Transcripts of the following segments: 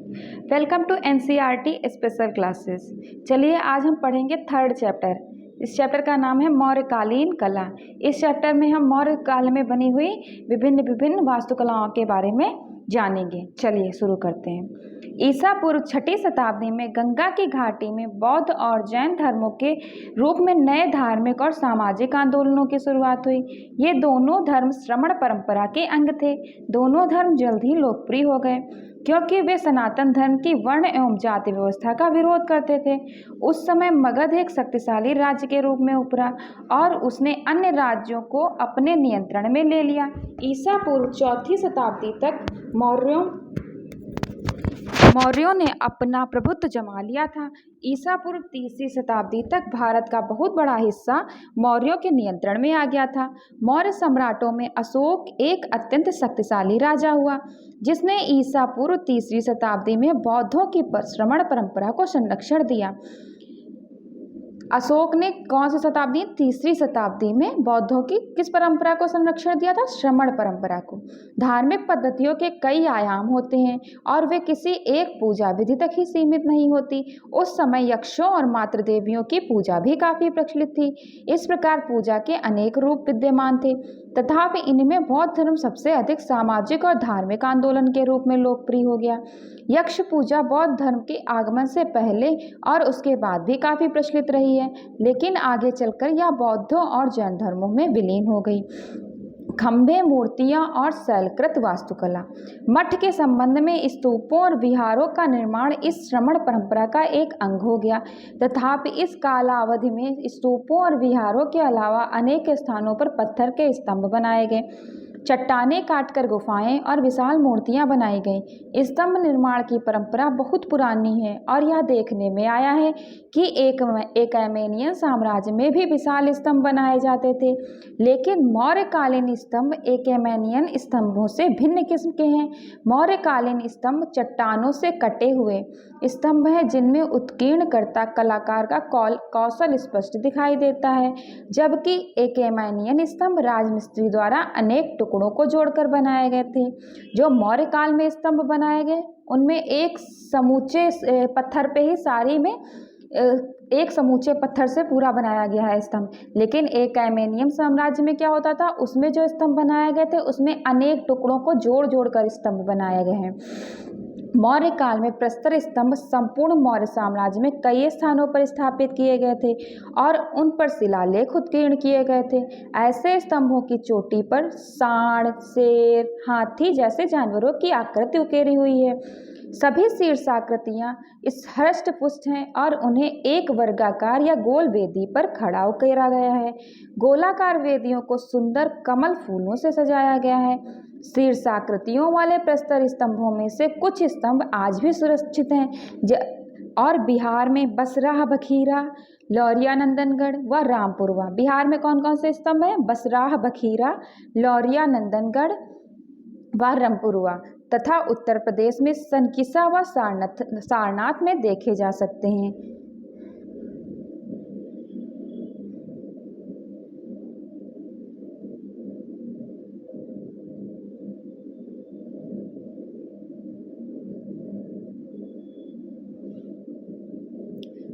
Welcome to NCERT special classes. चलिए आज हम पढ़ेंगे थर्ड चैप्टर। इस चैप्टर का नाम है मौर्यकालीन कला। इस चैप्टर में हम मौर्य काल में बनी हुई विभिन्न वास्तुकलाओं के बारे में जानेंगे। चलिए शुरू करते हैं। ईसा पूर्व 6ठी शताब्दी में गंगा की घाटी में बौद्ध और जैन धर्मों के रूप में नए धार्मिक और सामाजिक आंदोलनों की शुरुआत हुई। ये दोनों धर्म श्रमण परंपरा के अंग थे। दोनों धर्म जल्द ही लोकप्रिय हो गए क्योंकि वे सनातन धर्म की वर्ण एवं जाति व्यवस्था का विरोध करते थे। उस समय मगध एक शक्तिशाली राज्य के रूप में उभरा और उसने अन्य राज्यों को अपने नियंत्रण में ले लिया। ईसा पूर्व 4ठी शताब्दी तक मौर्यों ने अपना प्रभुत्व जमा लिया था। ईसा पूर्व 3री शताब्दी तक भारत का बहुत बड़ा हिस्सा मौर्यों के नियंत्रण में आ गया था। मौर्य सम्राटों में अशोक एक अत्यंत शक्तिशाली राजा हुआ जिसने ईसा पूर्व 3री शताब्दी में बौद्धों की श्रमण परंपरा को संरक्षण दिया। अशोक ने कौन सी शताब्दी 3री शताब्दी में बौद्धों की किस परंपरा को संरक्षण दिया था? श्रमण परंपरा को। धार्मिक पद्धतियों के कई आयाम होते हैं और वे किसी एक पूजा विधि तक ही सीमित नहीं होती। उस समय यक्षों और मातृदेवियों की पूजा भी काफी प्रचलित थी। इस प्रकार पूजा के अनेक रूप विद्यमान थे, तथापि इनमें बौद्ध धर्म सबसे अधिक सामाजिक और धार्मिक आंदोलन के रूप में लोकप्रिय हो गया। यक्ष पूजा बौद्ध धर्म के आगमन से पहले और उसके बाद भी काफी प्रचलित रही है, लेकिन आगे चलकर यह बौद्धों और जैन धर्मों में विलीन हो गई। खंभे, मूर्तियां और शैलकृत वास्तुकला। मठ के संबंध में स्तूपों और विहारों का निर्माण इस श्रमण परंपरा का एक अंग हो गया, तथापि इस कालावधि में स्तूपों और विहारों के अलावा अनेक स्थानों पर पत्थर के स्तंभ बनाए गए, चट्टानें काटकर गुफाएं और विशाल मूर्तियां बनाई गईं। स्तंभ निर्माण की परंपरा बहुत पुरानी है और यह देखने में आया है कि एक आर्मेनियन साम्राज्य में भी विशाल स्तंभ बनाए जाते थे, लेकिन मौर्यकालीन स्तंभ एकमेनियन स्तंभों से भिन्न किस्म के हैं। मौर्यकालीन स्तंभ चट्टानों से कटे हुए स्तंभ हैं जिनमें उत्कीर्णकर्ता कलाकार का कौशल स्पष्ट दिखाई देता है, जबकि एकमेनियन स्तंभ राजमिस्त्री द्वारा अनेक टुकड़ों को जोड़कर बनाए गए थे। जो मौर्य काल में स्तंभ बनाए गए उनमें एक समूचे पत्थर पे ही सारी में एक समूचे पत्थर से पूरा बनाया गया है स्तंभ, लेकिन एक आर्मेनियन साम्राज्य में क्या होता था, उसमें जो स्तंभ बनाए गए थे उसमें अनेक टुकड़ों को जोड़ कर स्तंभ बनाए गए हैं। मौर्य काल में प्रस्तर स्तंभ संपूर्ण मौर्य साम्राज्य में कई स्थानों पर स्थापित किए गए थे और उन पर शिलालेख उत्कीर्ण किए गए थे। ऐसे स्तंभों की चोटी पर सांड, शेर, हाथी जैसे जानवरों की आकृति उकेरी हुई है। सभी शीर्षाकृतियां हृष्ट पुष्ट हैं और उन्हें एक वर्गाकार या गोल वेदी पर खड़ा उकेरा गया है। गोलाकार वेदियों को सुंदर कमल फूलों से सजाया गया है। शीर्षाकृतियों वाले प्रस्तर स्तंभों में से कुछ स्तंभ आज भी सुरक्षित हैं और बिहार में बसराह बखीरा, लौरिया नंदनगढ़ व रामपुरवा। बिहार में कौन कौन से स्तंभ हैं? बसराह बखीरा, लौरिया नंदनगढ़ व रामपुरवा तथा उत्तर प्रदेश में सनकिसा व सारनाथ में देखे जा सकते हैं।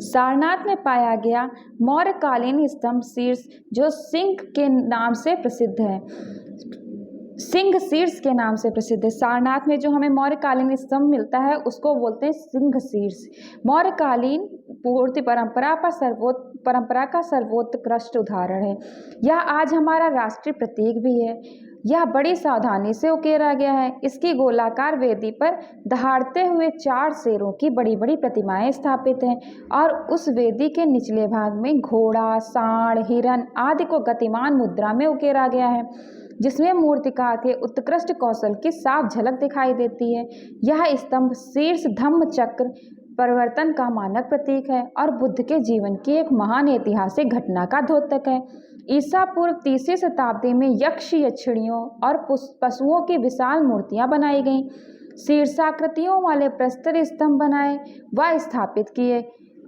सारनाथ में पाया गया मौर्यकालीन स्तंभ शीर्ष जो सिंह के नाम से प्रसिद्ध है, सिंह शीर्ष के नाम से प्रसिद्ध है। सारनाथ में जो हमें मौर्यकालीन स्तंभ मिलता है उसको बोलते हैं सिंह शीर्ष। मौर्यकालीन पूर्ति परंपरा का सर्वोत्कृष्ट उदाहरण है। यह आज हमारा राष्ट्रीय प्रतीक भी है। यह बड़ी सावधानी से उकेरा गया है। इसकी गोलाकार वेदी पर दहाड़ते हुए 4 शेरों की बड़ी बड़ी प्रतिमाएं स्थापित हैं और उस वेदी के निचले भाग में घोड़ा, सांड, हिरन आदि को गतिमान मुद्रा में उकेरा गया है, जिसमें मूर्तिकार के उत्कृष्ट कौशल की साफ झलक दिखाई देती है। यह स्तंभ शीर्ष धम्म चक्र परिवर्तन का मानक प्रतीक है और बुद्ध के जीवन की एक महान ऐतिहासिक घटना का द्योतक है। ईसा पूर्व 3री शताब्दी में यक्ष, यक्षिणियों और पशुओं की विशाल मूर्तियां बनाई गईं। शीर्षाकृतियों वाले प्रस्तर स्तंभ बनाए व स्थापित किए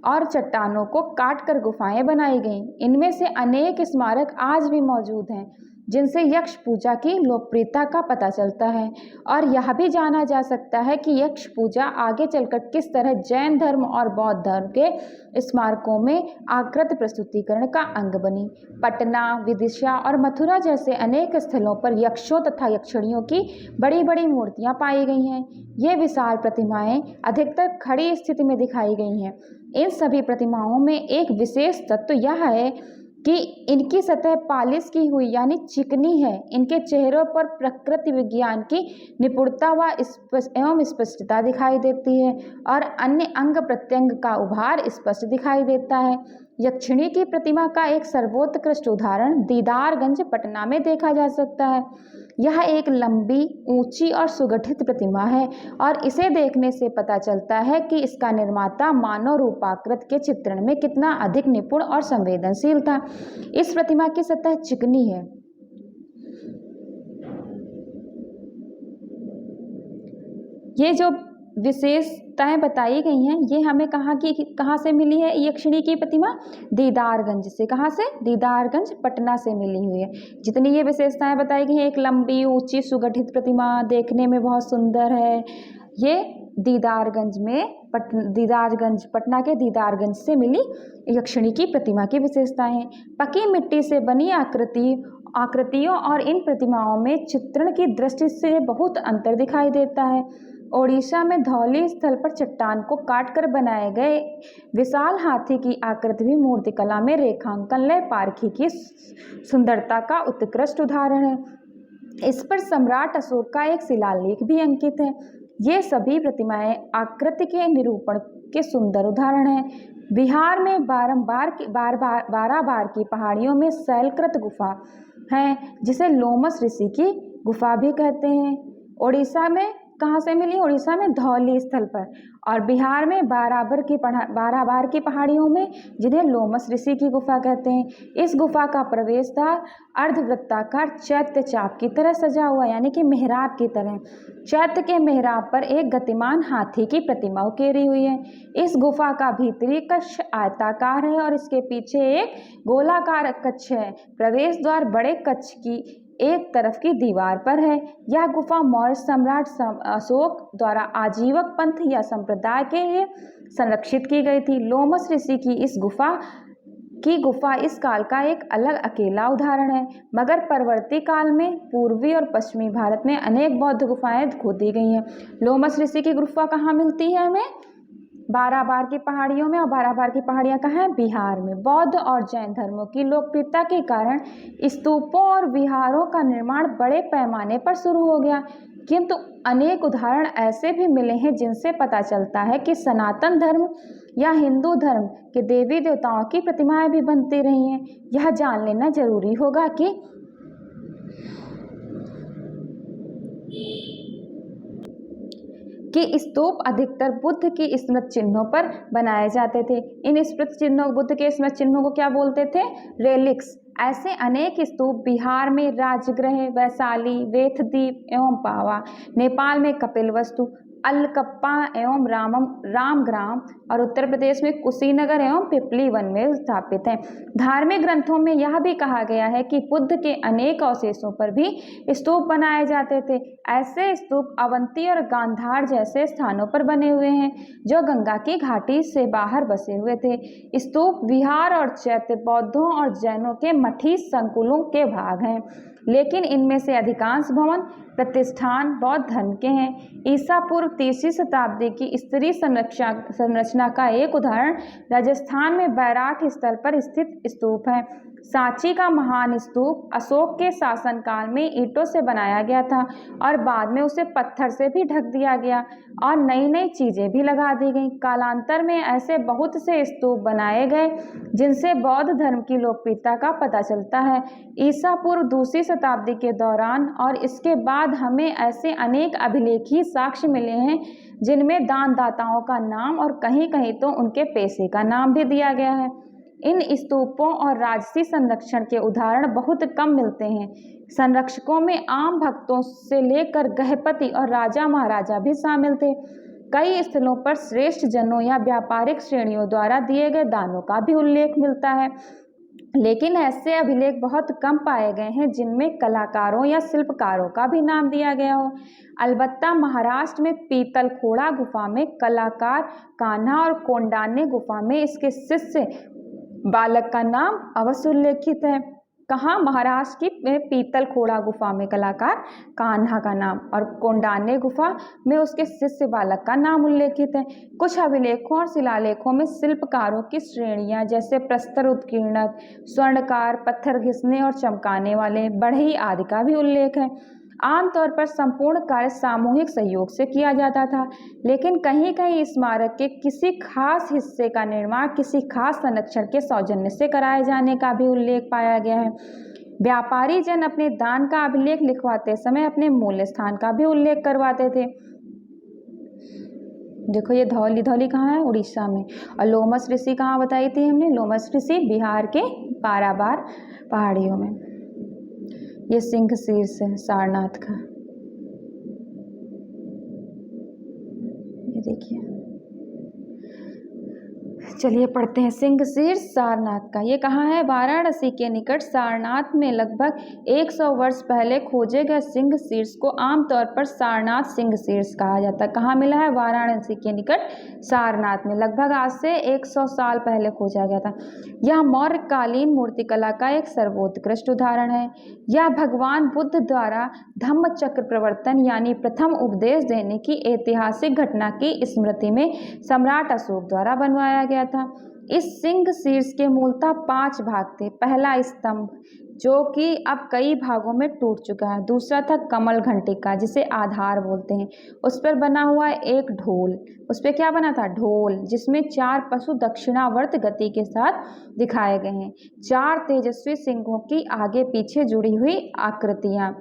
और चट्टानों को काटकर गुफाएं बनाई गईं। इनमें से अनेक स्मारक आज भी मौजूद हैं। जिनसे यक्ष पूजा की लोकप्रियता का पता चलता है। और यह भी जाना जा सकता है कि यक्ष पूजा आगे चलकर किस तरह जैन धर्म और बौद्ध धर्म के स्मारकों में आकृति प्रस्तुतिकरण का अंग बनी। पटना, विदिशा और मथुरा जैसे अनेक स्थलों पर यक्षों तथा यक्षिणियों की बड़ी बड़ी मूर्तियां पाई गई हैं। ये विशाल प्रतिमाएं अधिकतर खड़ी स्थिति में दिखाई गई हैं। इन सभी प्रतिमाओं में एक विशेष तत्व यह है कि इनकी सतह पालिश की हुई यानी चिकनी है। इनके चेहरों पर प्रकृति विज्ञान की निपुणता व एवं स्पष्टता दिखाई देती है और अन्य अंग प्रत्यंग का उभार स्पष्ट दिखाई देता है। यक्षिणी की प्रतिमा का एक सर्वोत्कृष्ट उदाहरण दीदारगंज पटना में देखा जा सकता है। यह एक लंबी, ऊंची और सुगठित प्रतिमा है और इसे देखने से पता चलता है कि इसका निर्माता मानव रूपाकृत के चित्रण में कितना अधिक निपुण और संवेदनशील था। इस प्रतिमा की सतह चिकनी है। ये जो विशेषताएं बताई गई हैं ये हमें कहाँ से मिली है? यक्षिणी की प्रतिमा दीदारगंज से। कहाँ से? दीदारगंज पटना से मिली हुई है। जितनी ये विशेषताएं बताई गई हैं, एक लंबी, ऊंची, सुगठित प्रतिमा, देखने में बहुत सुंदर है, ये दीदारगंज पटना के दीदारगंज से मिली यक्षिणी की प्रतिमा की विशेषताएं हैं। पकी मिट्टी से बनी आकृतियों और इन प्रतिमाओं में चित्रण की दृष्टि से बहुत अंतर दिखाई देता है। ओडिशा में धौली स्थल पर चट्टान को काटकर बनाए गए विशाल हाथी की आकृति भी मूर्तिकला में रेखांकन लय पारखी की सुंदरता का उत्कृष्ट उदाहरण है। इस पर सम्राट अशोक का एक शिलालेख भी अंकित है। ये सभी प्रतिमाएं आकृति के निरूपण के सुंदर उदाहरण हैं। बिहार में बाराबार की पहाड़ियों में शैलकृत गुफा है जिसे लोमस ऋषि की गुफा भी कहते हैं। ओडिशा में कहाँ से मिली? ओडिशा में धौली स्थल पर। और बिहार में बाराबार की पहाड़ियों में जिन्हें लोमस ऋषि की गुफा कहते हैं। इस गुफा का प्रवेश द्वार अर्धवृत्ताकार चैत्य चाप की तरह सजा हुआ यानी कि मेहराब की तरह। चैत्य के मेहराब पर एक गतिमान हाथी की प्रतिमा उकेरी हुई है। इस गुफा का भीतरी कक्ष आयताकार है और इसके पीछे एक गोलाकार कक्ष है। प्रवेश द्वार बड़े कक्ष की एक तरफ की दीवार पर है। यह गुफा मौर्य सम्राट अशोक द्वारा आजीवक पंथ या संप्रदाय के लिए संरक्षित की गई थी। लोमस ऋषि की इस गुफा इस काल का एक अलग अकेला उदाहरण है, मगर परवर्ती काल में पूर्वी और पश्चिमी भारत में अनेक बौद्ध गुफाएं खोदी गई हैं। लोमस ऋषि की गुफा कहाँ मिलती है हमें? बाराबार की पहाड़ियों में। और बाराबार की पहाड़ियाँ कहाँ हैं? बिहार में। बौद्ध और जैन धर्मों की लोकप्रियता के कारण स्तूपों और विहारों का निर्माण बड़े पैमाने पर शुरू हो गया, किंतु अनेक उदाहरण ऐसे भी मिले हैं जिनसे पता चलता है कि सनातन धर्म या हिंदू धर्म के देवी देवताओं की प्रतिमाएं भी बनती रही हैं। यह जान लेना जरूरी होगा कि स्तूप अधिकतर बुद्ध की स्मृति चिन्हों पर बनाए जाते थे। इन स्मृति चिन्हों, बुद्ध के स्मृति चिन्हों को क्या बोलते थे? रेलिक्स। ऐसे अनेक स्तूप बिहार में राजगृह, वैशाली, वेथद्वीप एवं पावा, नेपाल में कपिलवस्तु, अलकप्पा एवं रामग्राम और उत्तर प्रदेश में कुशीनगर एवं पिपली वन में स्थापित हैं। धार्मिक ग्रंथों में यह भी कहा गया है कि बुद्ध के अनेक अवशेषों पर भी स्तूप बनाए जाते थे। ऐसे स्तूप अवंती और गांधार जैसे स्थानों पर बने हुए हैं जो गंगा की घाटी से बाहर बसे हुए थे। स्तूप विहार और चैत्य बौद्धों और जैनों के मठी संकुलों के भाग हैं, लेकिन इनमें से अधिकांश भवन प्रतिष्ठान बौद्ध धर्म के हैं। ईसा पूर्व 3वीं शताब्दी की स्त्री संरचना का एक उदाहरण राजस्थान में बैराठ स्थल पर स्थित स्तूप है। सांची का महान स्तूप अशोक के शासनकाल में ईंटों से बनाया गया था और बाद में उसे पत्थर से भी ढक दिया गया और नई नई चीजें भी लगा दी गई। कालांतर में ऐसे बहुत से स्तूप बनाए गए जिनसे बौद्ध धर्म की लोकप्रियता का पता चलता है। ईसा पूर्व 2वीं शताब्दी के दौरान और इसके बाद हमें ऐसे अनेक अभिलेखीय साक्ष्य मिले हैं जिनमें दानदाताओं का नाम और कहीं कहीं तो उनके पेशे का नाम भी दिया गया है। इन स्तूपों और राजसी संरक्षण के उदाहरण बहुत कम मिलते हैं। संरक्षकों में आम भक्तों से लेकर गृहपति और राजा महाराजा भी शामिल थे। कई स्थलों पर श्रेष्ठ जनों या व्यापारिक श्रेणियों द्वारा दिए गए दानों का भी उल्लेख मिलता है। लेकिन ऐसे अभिलेख बहुत कम पाए गए हैं जिनमें कलाकारों या शिल्पकारों का भी नाम दिया गया हो। अलबत्ता महाराष्ट्र में पीतलखोड़ा गुफा में कलाकार कान्हा और कोंडाने गुफा में इसके शिष्य बालक का नाम अवश्य उल्लेखित है। कहाँ? महाराष्ट्र की पीतलखोड़ा गुफा में कलाकार कान्हा का नाम और कोंडाने गुफा में उसके शिष्य बालक का नाम उल्लेखित है। कुछ अभिलेखों और शिलालेखों में शिल्पकारों की श्रेणियां जैसे प्रस्तर उत्कीर्णक, स्वर्णकार, पत्थर घिसने और चमकाने वाले, बढ़ई आदि का भी उल्लेख है। आमतौर पर संपूर्ण कार्य सामूहिक सहयोग से किया जाता था, लेकिन कहीं कहीं स्मारक के किसी खास हिस्से का निर्माण किसी खास संरक्षण के सौजन्य से कराए जाने का भी उल्लेख पाया गया है। व्यापारी जन अपने दान का अभिलेख लिखवाते समय अपने मूल्य स्थान का भी उल्लेख करवाते थे। देखो ये धौली धौली कहाँ है? उड़ीसा में। और लोमस ऋषि कहाँ बताई थी हमने? लोमस ऋषि बिहार के पाराबार पहाड़ियों में। ये सिंह शीर्ष है सारनाथ का, ये देखिए। चलिए पढ़ते हैं सिंह शीर्ष सारनाथ का। ये कहाँ है? वाराणसी के निकट सारनाथ में लगभग 100 वर्ष पहले खोजे गए सिंह शीर्ष को आमतौर पर सारनाथ सिंह शीर्ष कहा जाता है। कहाँ मिला है? वाराणसी के निकट सारनाथ में, लगभग आज से 100 साल पहले खोजा गया था। यह मौर्यकालीन मूर्तिकला का एक सर्वोत्कृष्ट उदाहरण है। यह भगवान बुद्ध द्वारा धम्म चक्र प्रवर्तन यानी प्रथम उपदेश देने की ऐतिहासिक घटना की स्मृति में सम्राट अशोक द्वारा बनवाया गया था। इस सिंह शीर्ष के मूलतः 5 भाग थे। पहला स्तंभ जो कि अब कई भागों में टूट चुका है। दूसरा था कमल घंटिका जिसे आधार बोलते हैं, उस पर बना हुआ एक ढोल। उस पर क्या बना था? ढोल, जिसमें 4 पशु दक्षिणावर्त गति के साथ दिखाए गए हैं। 4 तेजस्वी सिंहों की आगे पीछे जुड़ी हुई आकृतियां।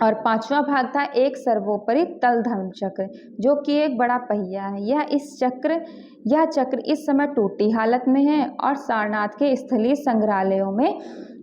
और 5वां भाग था एक सर्वोपरि तल धर्म चक्र जो कि एक बड़ा पहिया है। यह चक्र इस समय टूटी हालत में है और सारनाथ के स्थलीय संग्रहालयों में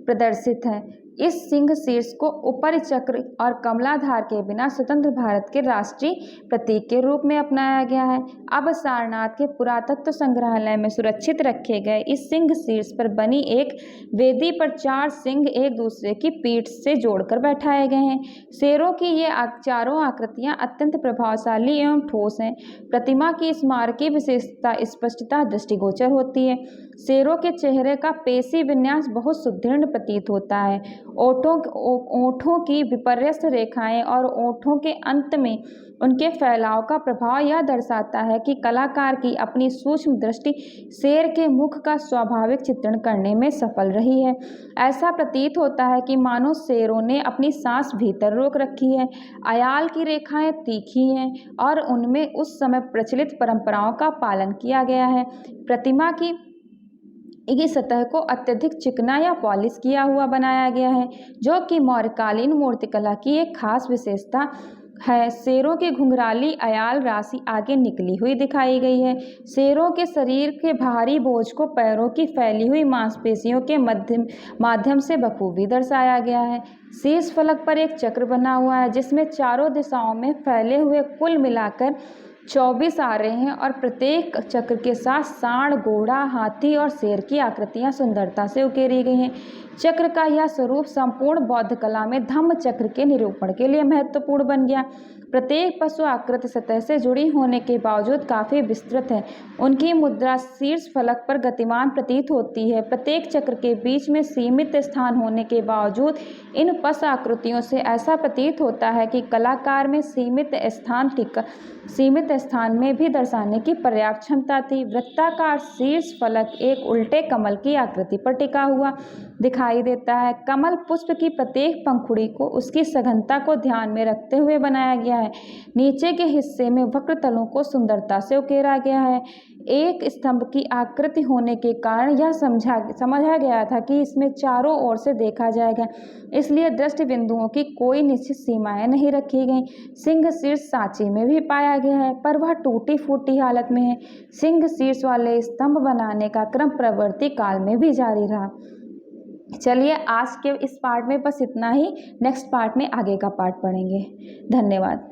प्रदर्शित है। इस सिंह शीर्ष को ऊपरी चक्र और कमलाधार के बिना स्वतंत्र भारत के राष्ट्रीय प्रतीक के रूप में अपनाया गया है। अब सारनाथ के पुरातत्व संग्रहालय में सुरक्षित रखे गए इस सिंह शीर्ष पर बनी एक वेदी पर 4 सिंह एक दूसरे की पीठ से जोड़कर बैठाए गए हैं। शेरों की ये चारों आकृतियां अत्यंत प्रभावशाली एवं ठोस हैं। प्रतिमा की स्मारकीय विशेषता स्पष्टता दृष्टिगोचर होती है। शेरों के चेहरे का पेशी विन्यास बहुत सुदृढ़ प्रतीत होता है। ओठों की विपर्यस्त रेखाएं और ओठों के अंत में उनके फैलाव का प्रभाव यह दर्शाता है कि कलाकार की अपनी सूक्ष्म दृष्टि शेर के मुख का स्वाभाविक चित्रण करने में सफल रही है। ऐसा प्रतीत होता है कि मानो शेरों ने अपनी सांस भीतर रोक रखी है। अयाल की रेखाएं तीखी हैं और उनमें उस समय प्रचलित परंपराओं का पालन किया गया है। प्रतिमा की सतह को अत्यधिक चिकना या पॉलिश किया हुआ बनाया गया है, जो कि मौर्यकालीन मूर्तिकला की एक खास विशेषता है। शेरों की घुंघराली अयाल राशि आगे निकली हुई दिखाई गई है। शेरों के शरीर के भारी बोझ को पैरों की फैली हुई मांसपेशियों के माध्यम से बखूबी दर्शाया गया है। शीर्ष फलक पर एक चक्र बना हुआ है जिसमें चारों दिशाओं में फैले हुए कुल मिलाकर 24 आ रहे हैं और प्रत्येक चक्र के साथ सांड, घोड़ा, हाथी और शेर की आकृतियां सुंदरता से उकेरी गई हैं। चक्र का यह स्वरूप संपूर्ण बौद्ध कला में धम्म चक्र के निरूपण के लिए महत्वपूर्ण बन गया। प्रत्येक पशु आकृति सतह से जुड़ी होने के बावजूद काफ़ी विस्तृत है। उनकी मुद्रा शीर्ष फलक पर गतिमान प्रतीत होती है। प्रत्येक चक्र के बीच में सीमित स्थान होने के बावजूद इन पशु आकृतियों से ऐसा प्रतीत होता है कि कलाकार में सीमित स्थान में भी दर्शाने की पर्याप्त क्षमता थी। वृत्ताकार शीर्ष फलक एक उल्टे कमल की आकृति पर टिका हुआ दिखाई देता है। कमल पुष्प की प्रत्येक पंखुड़ी को उसकी सघनता को ध्यान में रखते हुए बनाया गया है। नीचे के हिस्से में वक्र तलों को सुंदरता से उकेरा गया है। एक स्तंभ की आकृति होने के कारण यह समझा गया था कि इसमें चारों ओर से देखा जाएगा, इसलिए दृष्टि बिंदुओं की कोई निश्चित सीमाएं नहीं रखी गईं। सिंह शीर्ष सांची में भी पाया गया है, पर वह टूटी फूटी हालत में है। सिंह शीर्ष वाले स्तंभ बनाने का क्रम प्रवर्ती काल में भी जारी रहा। चलिए आज के इस पार्ट में बस इतना ही। नेक्स्ट पार्ट में आगे का पार्ट पढ़ेंगे। धन्यवाद।